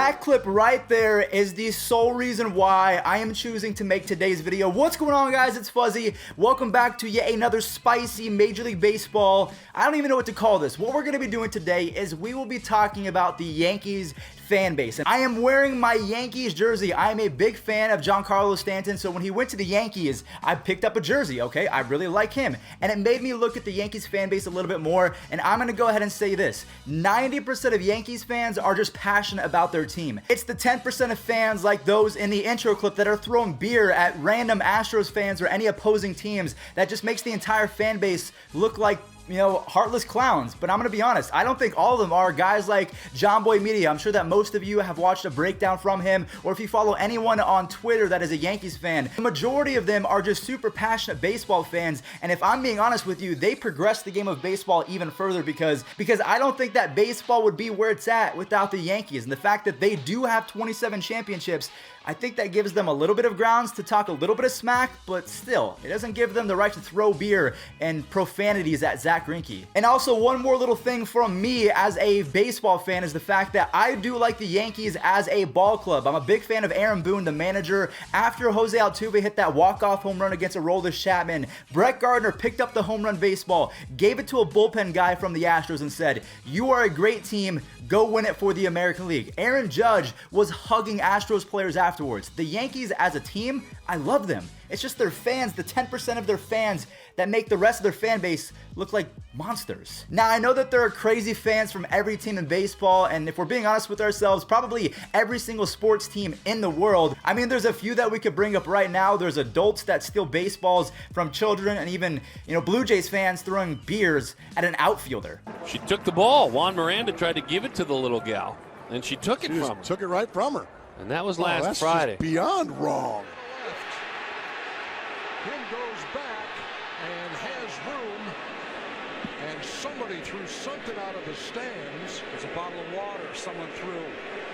That clip right there is the sole reason why I am choosing to make today's video. What's going on, guys? It's Fuzzy. Welcome back to yet another spicy Major League Baseball. I don't even know what to call this. What we're going to be doing today is we will be talking about the Yankees fan base. And I am wearing my Yankees jersey. I am a big fan of Giancarlo Stanton, so when he went to the Yankees, I picked up a jersey, okay? I really like him. And it made me look at the Yankees fan base a little bit more, and I'm gonna go ahead and say this. 90% of Yankees fans are just passionate about their team. It's the 10% of fans like those in the intro clip that are throwing beer at random Astros fans or any opposing teams that just makes the entire fan base look like, you know, heartless clowns. But I'm gonna be honest, I don't think all of them are. Guys like John Boy Media, I'm sure that most of you have watched a breakdown from him, or if you follow anyone on Twitter that is a Yankees fan, the majority of them are just super passionate baseball fans. And if I'm being honest with you, they progressed the game of baseball even further because I don't think that baseball would be where it's at without the Yankees. And the fact that they do have 27 championships, I think that gives them a little bit of grounds to talk a little bit of smack, but still, it doesn't give them the right to throw beer and profanities at Zach Greinke. And also, one more little thing from me as a baseball fan is the fact that I do like the Yankees as a ball club. I'm a big fan of Aaron Boone, the manager. After Jose Altuve hit that walk-off home run against Aroldis Chapman, Brett Gardner picked up the home run baseball, gave it to a bullpen guy from the Astros and said, "You are a great team, go win it for the American League." Aaron Judge was hugging Astros players afterwards. The Yankees as a team, I love them. It's just their fans, the 10% of their fans that make the rest of their fan base look like monsters. Now, I know that there are crazy fans from every team in baseball, and if we're being honest with ourselves, probably every single sports team in the world. I mean, there's a few that we could bring up right now. There's adults that steal baseballs from children, and even, you know, Blue Jays fans throwing beers at an outfielder. She took the ball. Juan Miranda tried to give it to the little gal, and she took it from her. Took it right from her. And that was That's last Friday. Just beyond wrong. Him goes back and has room, and somebody threw something out of the stands. There's a bottle of water someone threw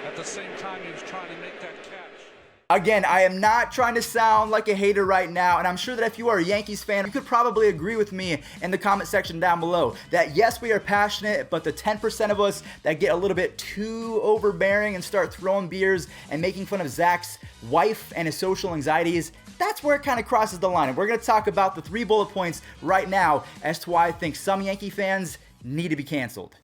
at the same time he was trying to make that catch. Again, I am not trying to sound like a hater right now, and I'm sure that if you are a Yankees fan, you could probably agree with me in the comment section down below that yes, we are passionate, but the 10% of us that get a little bit too overbearing and start throwing beers and making fun of Zach's wife and his social anxieties, that's where it kind of crosses the line. And we're going to talk about the 3 bullet points right now as to why I think some Yankee fans need to be canceled.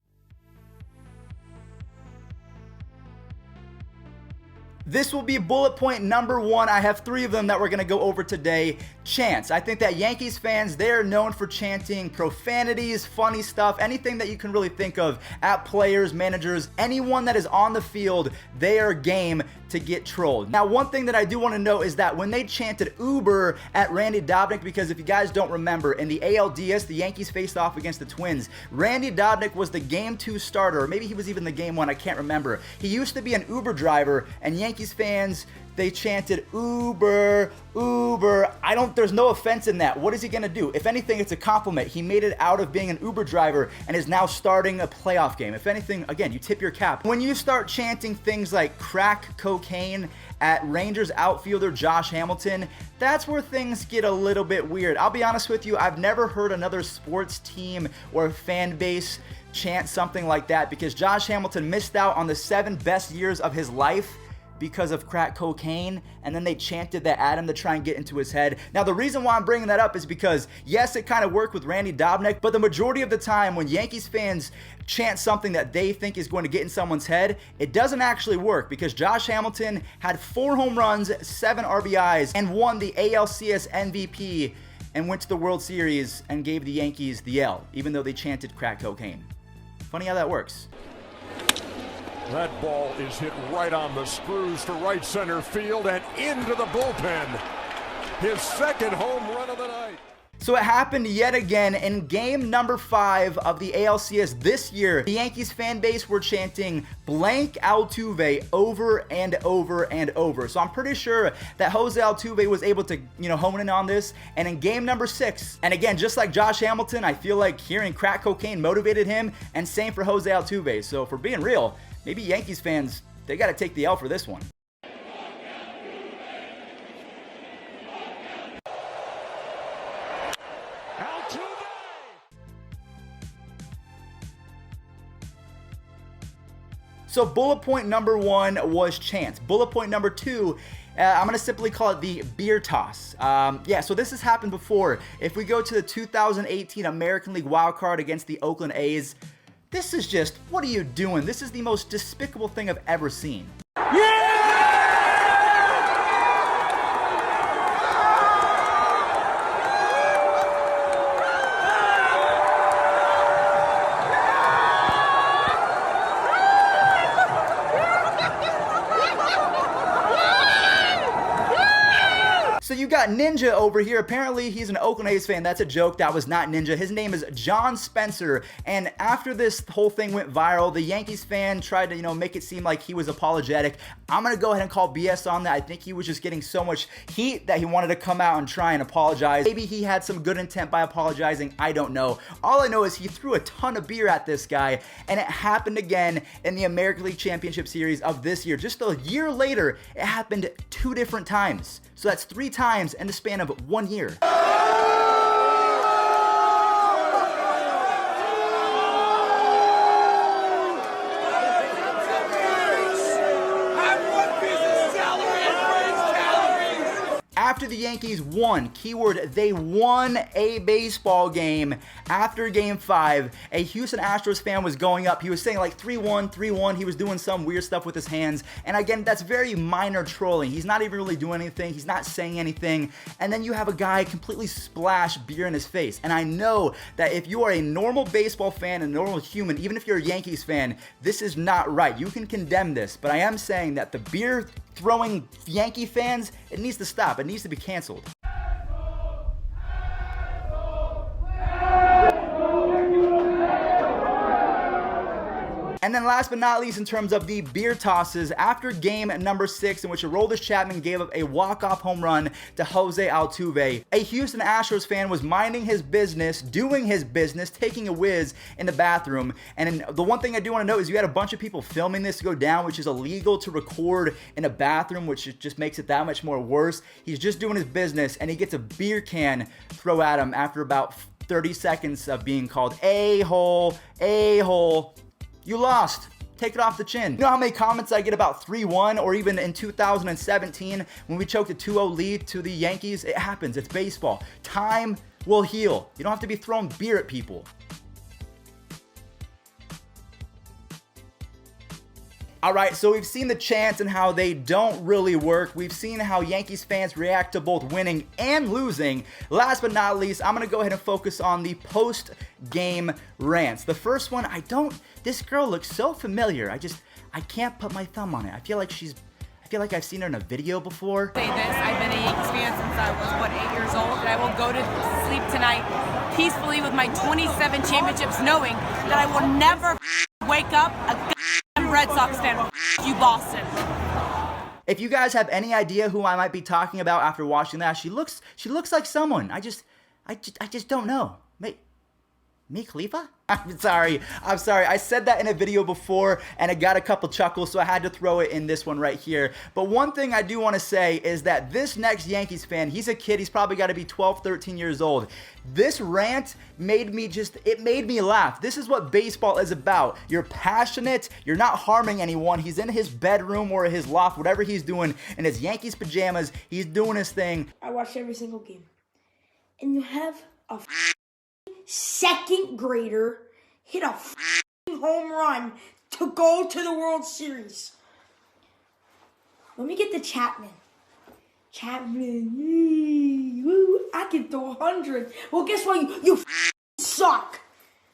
This will be bullet point number 1. I have 3 of them that we're going to go over today. Chants. I think that Yankees fans, they're known for chanting profanities, funny stuff, anything that you can really think of at players, managers, anyone that is on the field, they are game to get trolled. Now, one thing that I do want to note is that when they chanted Uber at Randy Dobnak, because if you guys don't remember, in the ALDS, the Yankees faced off against the Twins. Randy Dobnak was the Game 2 starter, or maybe he was even the Game 1, I can't remember. He used to be an Uber driver, and Yankees fans, they chanted Uber, Uber. There's no offense in that. What is he gonna do? If anything, it's a compliment. He made it out of being an Uber driver and is now starting a playoff game. If anything, again, you tip your cap. When you start chanting things like crack cocaine at Rangers outfielder Josh Hamilton, that's where things get a little bit weird. I'll be honest with you, I've never heard another sports team or fan base chant something like that because Josh Hamilton missed out on the 7 best years of his life because of crack cocaine, and then they chanted that at him to try and get into his head. Now, the reason why I'm bringing that up is because, yes, it kind of worked with Randy Dobnak, but the majority of the time when Yankees fans chant something that they think is going to get in someone's head, it doesn't actually work because Josh Hamilton had 4 home runs, 7 RBIs, and won the ALCS MVP and went to the World Series and gave the Yankees the L, even though they chanted crack cocaine. Funny how that works. That ball is hit right on the screws to right center field and into the bullpen. His 2nd home run of the night. So it happened yet again in game number 5 of the ALCS this year. The Yankees fan base were chanting blank Altuve over and over and over. So I'm pretty sure that Jose Altuve was able to, hone in on this. And in game number 6, and again, just like Josh Hamilton, I feel like hearing crack cocaine motivated him, and same for Jose Altuve. So for being real, maybe Yankees fans, they got to take the L for this one. So bullet point number 1 was chants. Bullet point number 2, I'm going to simply call it the beer toss. Yeah, so this has happened before. If we go to the 2018 American League wildcard against the Oakland A's, this is just, what are you doing? This is the most despicable thing I've ever seen. So you got Ninja over here. Apparently he's an Oakland A's fan. That's a joke. That was not Ninja. His name is John Spencer. And after this whole thing went viral, the Yankees fan tried to, make it seem like he was apologetic. I'm going to go ahead and call BS on that. I think he was just getting so much heat that he wanted to come out and try and apologize. Maybe he had some good intent by apologizing. I don't know. All I know is he threw a ton of beer at this guy, and it happened again in the American League Championship Series of this year. Just a year later, it happened 2 different times. So that's 3 times in the span of 1 year. After the Yankees won, keyword, they won a baseball game after Game 5, a Houston Astros fan was going up. He was saying like 3-1, 3-1. He was doing some weird stuff with his hands. And again, that's very minor trolling. He's not even really doing anything. He's not saying anything. And then you have a guy completely splash beer in his face. And I know that if you are a normal baseball fan, a normal human, even if you're a Yankees fan, this is not right. You can condemn this. But I am saying that the beer throwing Yankee fans, it needs to stop. It needs to be canceled. And then last but not least, in terms of the beer tosses, after game number 6, in which Aroldis Chapman gave up a walk-off home run to Jose Altuve, a Houston Astros fan was minding his business, doing his business, taking a whiz in the bathroom. And the one thing I do want to note is you had a bunch of people filming this go down, which is illegal to record in a bathroom, which just makes it that much more worse. He's just doing his business, and he gets a beer can thrown at him after about 30 seconds of being called a-hole, a-hole. You lost. Take it off the chin. You know how many comments I get about 3-1, or even in 2017 when we choked a 2-0 lead to the Yankees? It happens. It's baseball. Time will heal. You don't have to be throwing beer at people. Alright, so we've seen the chants and how they don't really work. We've seen how Yankees fans react to both winning and losing. Last but not least, I'm going to go ahead and focus on the post-game rants. The first one, this girl looks so familiar. I can't put my thumb on it. I feel like I've seen her in a video before. Say this, I've been a Yankees fan since I was, 8 years old, and I will go to sleep tonight peacefully with my 27 championships, knowing that I will never wake up a Red Sox fan. You, Boston. If you guys have any idea who I might be talking about after watching that, she looks like someone. I just don't know. Me Khalifa? I'm sorry. I said that in a video before and it got a couple chuckles, so I had to throw it in this one right here. But one thing I do want to say is that this next Yankees fan, he's a kid. He's probably got to be 12, 13 years old. This rant made me laugh. This is what baseball is about. You're passionate. You're not harming anyone. He's in his bedroom or his loft, whatever he's doing, in his Yankees pajamas. He's doing his thing. I watch every single game. And you have a second grader hit a home run to go to the World Series. Let me get the Chapman. I can throw 100. Well, guess what? You suck.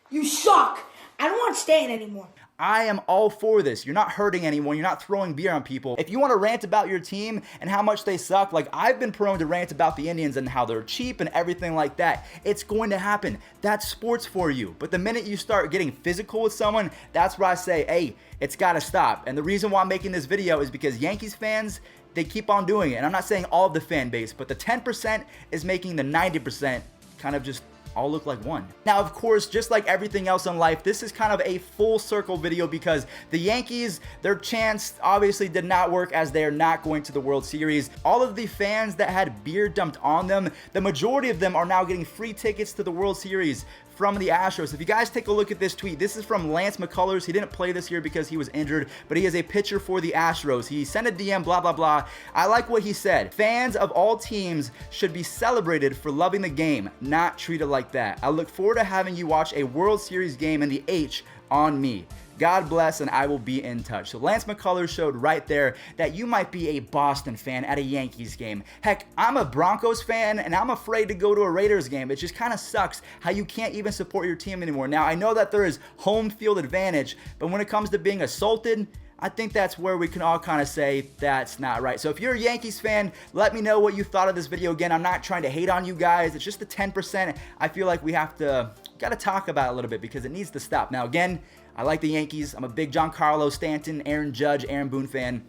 You suck. I don't want to stay in anymore. I am all for this. You're not hurting anyone. You're not throwing beer on people. If you want to rant about your team and how much they suck, like I've been prone to rant about the Indians and how they're cheap and everything like that, it's going to happen. That's sports for you. But the minute you start getting physical with someone, that's where I say, hey, it's got to stop. And the reason why I'm making this video is because Yankees fans, they keep on doing it. And I'm not saying all of the fan base, but the 10% is making the 90% kind of just all look like one. Now, of course, just like everything else in life, this is kind of a full circle video because the Yankees, their chants obviously did not work as they are not going to the World Series. All of the fans that had beer dumped on them, the majority of them are now getting free tickets to the World Series from the Astros. If you guys take a look at this tweet, this is from Lance McCullers. He didn't play this year because he was injured, but he is a pitcher for the Astros. He sent a DM, blah, blah, blah. I like what he said. Fans of all teams should be celebrated for loving the game, not treated like that. I look forward to having you watch a World Series game in the H on me. God bless, and I will be in touch. So Lance McCullers showed right there that you might be a Boston fan at a Yankees game. Heck, I'm a Broncos fan, and I'm afraid to go to a Raiders game. It just kind of sucks how you can't even support your team anymore. Now, I know that there is home field advantage, but when it comes to being assaulted, I think that's where we can all kind of say that's not right. So if you're a Yankees fan, let me know what you thought of this video. Again, I'm not trying to hate on you guys. It's just the 10% I feel like we gotta talk about it a little bit because it needs to stop. Now, again, I like the Yankees. I'm a big Giancarlo Stanton, Aaron Judge, Aaron Boone fan.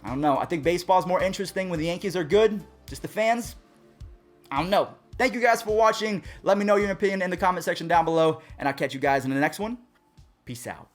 I don't know. I think baseball's more interesting when the Yankees are good. Just the fans, I don't know. Thank you guys for watching. Let me know your opinion in the comment section down below, and I'll catch you guys in the next one. Peace out.